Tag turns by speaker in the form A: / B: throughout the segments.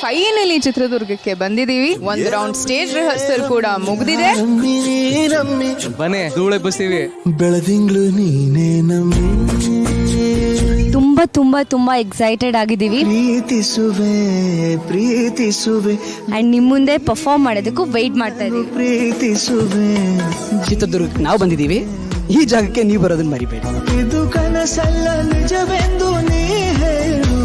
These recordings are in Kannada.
A: ಫೈನಲಿ ಚಿತ್ರದುರ್ಗಕ್ಕೆ ಬಂದಿದೀವಿ. ಒಂದು ರೌಂಡ್ ಸ್ಟೇಜ್ ರಿಹರ್ಸಲ್ ಕೂಡ ಮುಗಿದಿದೆ.
B: ಬನ್ನಿ ಧೂಳೆ ಬಸ್ತೀವಿ.
C: ಬೆಳದಿಂಗ್ಳು ನೀನೇ ನಮ್ಮಿ,
D: ತುಂಬಾ ತುಂಬಾ ತುಂಬಾ ಎಕ್ಸೈಟೆಡ್ ಆಗಿದ್ದೀವಿ.
C: ಪ್ರೀತಿಸುವೆ ಪ್ರೀತಿಸುವೆ
D: ಅಂಡ್ ನಿಮ್ ಮುಂದೆ ಪರ್ಫಾರ್ಮ್ ಮಾಡೋದಕ್ಕೂ ವೆಯ್ಟ್ ಮಾಡ್ತಾ ಇದೀವಿ.
C: ಪ್ರೀತಿಸುವೆ.
E: ಚಿತ್ರದುರ್ಗಕ್ಕೆ ನಾವು ಬಂದಿದ್ದೀವಿ. ಈ ಜಾಗಕ್ಕೆ ನೀವು ಬರೋದನ್ನ ಮರಿಬೇಡಿ.
C: ಇದು ಕನಸಲ್ಲ ನಿಜವೆಂದು ನೀ ಹೇಳು.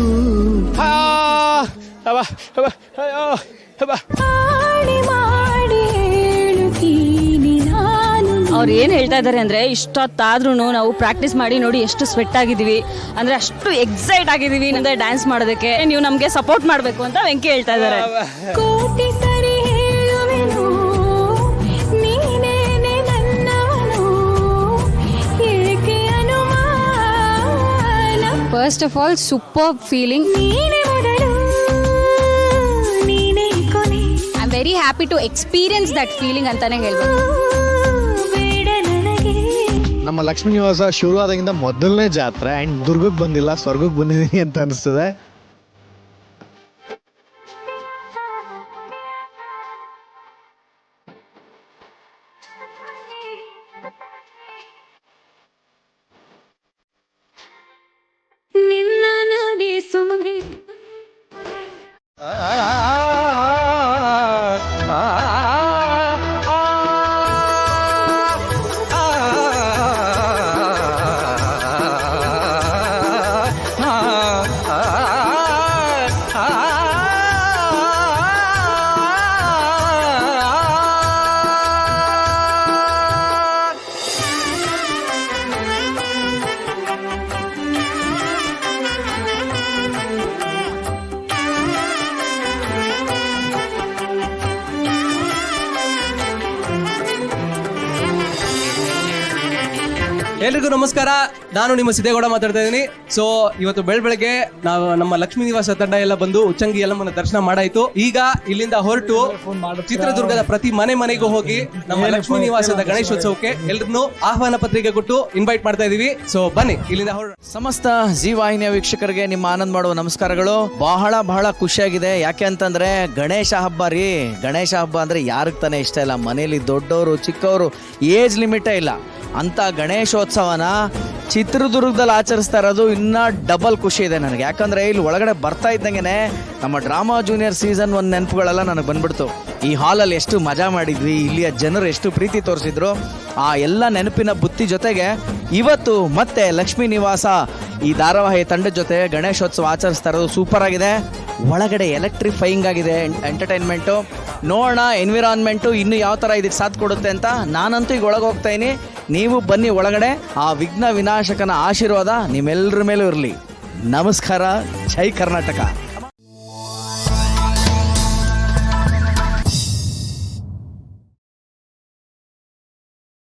D: ಅವ್ರು ಏನ್ ಹೇಳ್ತಾ ಇದಾರೆ ಅಂದ್ರೆ, ಇಷ್ಟೊತ್ತಾದ್ರೂ ನಾವು ಪ್ರಾಕ್ಟೀಸ್ ಮಾಡಿ ನೋಡಿ ಎಷ್ಟು ಸ್ವೆಟ್ ಆಗಿದೀವಿ, ಅಂದ್ರೆ ಅಷ್ಟು ಎಕ್ಸೈಟ್ ಆಗಿದೀವಿ ನಮ್ಗೆ ಡ್ಯಾನ್ಸ್ ಮಾಡೋದಕ್ಕೆ. ನೀವು ನಮ್ಗೆ ಸಪೋರ್ಟ್ ಮಾಡ್ಬೇಕು ಅಂತ ವೆಂಕಿ ಹೇಳ್ತಾ ಇದಾರೆ. First of all super feeling. I am very happy to experience that feeling ಅಂತಾನೆ ಹೇಳ್ಬೋದು.
F: ನಮ್ಮ ಲಕ್ಷ್ಮೀ ನಿವಾಸ ಶುರುವಾದಾಗಿಂದ ಮೊದಲನೇ ಜಾತ್ರೆ ಆ್ಯಂಡ್ ದುರ್ಗಕ್ಕೆ ಬಂದಿಲ್ಲ, ಸ್ವರ್ಗಕ್ಕೆ ಬಂದಿದ್ದೀನಿ ಅಂತ ಅನಿಸ್ತದೆ.
B: ಎಲ್ರಿಗೂ ನಮಸ್ಕಾರ, ನಾನು ನಿಮ್ಮ ಸಿದ್ದೇಗೌಡ ಮಾತಾಡ್ತಾ ಇದ್ದೀನಿ. ಸೊ ಇವತ್ತು ಬೆಳಗ್ಗೆ ನಾವು ನಮ್ಮ ಲಕ್ಷ್ಮೀ ನಿವಾಸ ತಂಡ ಎಲ್ಲ ಬಂದು ಉಚ್ಚಂಗಿ ಯಲ್ಲಮ್ಮನ ದರ್ಶನ ಮಾಡಾಯ್ತು. ಈಗ ಇಲ್ಲಿಂದ ಹೊರಟು ಚಿತ್ರದುರ್ಗದ ಪ್ರತಿ ಮನೆಗೂ ಹೋಗಿ ನಮ್ಮ ಲಕ್ಷ್ಮೀ ನಿವಾಸದ ಗಣೇಶೋತ್ಸವಕ್ಕೆ ಎಲ್ಲರನ್ನೂ ಆಹ್ವಾನ ಪತ್ರಿಕೆ ಕೊಟ್ಟು ಇನ್ವೈಟ್ ಮಾಡ್ತಾ ಇದೀವಿ. ಸೊ ಬನ್ನಿ ಇಲ್ಲಿಂದ
G: ಸಮಸ್ತ ಜಿ ವಾಹಿನಿಯ ವೀಕ್ಷಕರಿಗೆ ನಿಮ್ಮ ಆನಂದ್ ಮಾಡುವ ನಮಸ್ಕಾರಗಳು. ಬಹಳ ಖುಷಿಯಾಗಿದೆ. ಯಾಕೆ ಅಂತಂದ್ರೆ ಗಣೇಶ ಹಬ್ಬ ರೀ. ಗಣೇಶ ಹಬ್ಬ ಅಂದ್ರೆ ಯಾರಿಗೆ ತಾನೇ ಇಷ್ಟ ಇಲ್ಲ. ಮನೇಲಿ ದೊಡ್ಡವರು ಚಿಕ್ಕವರು ಏಜ್ ಲಿಮಿಟೇ ಇಲ್ಲ. ಅಂತ ಗಣೇಶೋತ್ಸವನ ಚಿತ್ರದುರ್ಗದಲ್ಲಿ ಆಚರಿಸ್ತಾ ಇರೋದು ಇನ್ನ ಡಬಲ್ ಖುಷಿ ಇದೆ ನನಗೆ. ಯಾಕಂದ್ರೆ ಇಲ್ಲಿ ಒಳಗಡೆ ಬರ್ತಾ ಇದ್ದಂಗೆನೆ ನಮ್ಮ ಡ್ರಾಮಾ ಜೂನಿಯರ್ ಸೀಸನ್ 1 ನೆನಪುಗಳೆಲ್ಲ ನನಗೆ ಬಂದ್ಬಿಡ್ತು. ಈ ಹಾಲಲ್ಲಿ ಎಷ್ಟು ಮಜಾ ಮಾಡಿದ್ವಿ, ಇಲ್ಲಿಯ ಜನರು ಎಷ್ಟು ಪ್ರೀತಿ ತೋರಿಸಿದ್ರು, ಆ ಎಲ್ಲ ನೆನಪಿನ ಬುತ್ತಿ ಜೊತೆಗೆ ಇವತ್ತು ಮತ್ತೆ ಲಕ್ಷ್ಮೀ ನಿವಾಸ ಈ ಧಾರಾವಾಹಿ ತಂಡದ ಜೊತೆ ಗಣೇಶೋತ್ಸವ ಆಚರಿಸ್ತಾ ಇರೋದು ಸೂಪರ್ ಆಗಿದೆ. ಒಳಗಡೆ ಎಲೆಕ್ಟ್ರಿಫೈಯಿಂಗ್ ಆಗಿದೆ ಎಂಟರ್ಟೈನ್ಮೆಂಟು. ನೋಡೋಣ ಎನ್ವಿರಾನ್ಮೆಂಟು ಇನ್ನು ಯಾವ ಥರ ಇದಕ್ಕೆ ಸಾಥ್ ಕೊಡುತ್ತೆ ಅಂತ. ನಾನಂತೂ ಈಗ ಒಳಗೆ ಹೋಗ್ತಾ ಇದೀನಿ, ನೀವು ಬನ್ನಿ ಒಳಗಡೆ. ಆ ವಿಘ್ನ ವಿನಾಶಕನ ಆಶೀರ್ವಾದ ನಿಮ್ಮೆಲ್ಲರ ಮೇಲೂ ಇರಲಿ. ನಮಸ್ಕಾರ, ಜೈ ಕರ್ನಾಟಕ.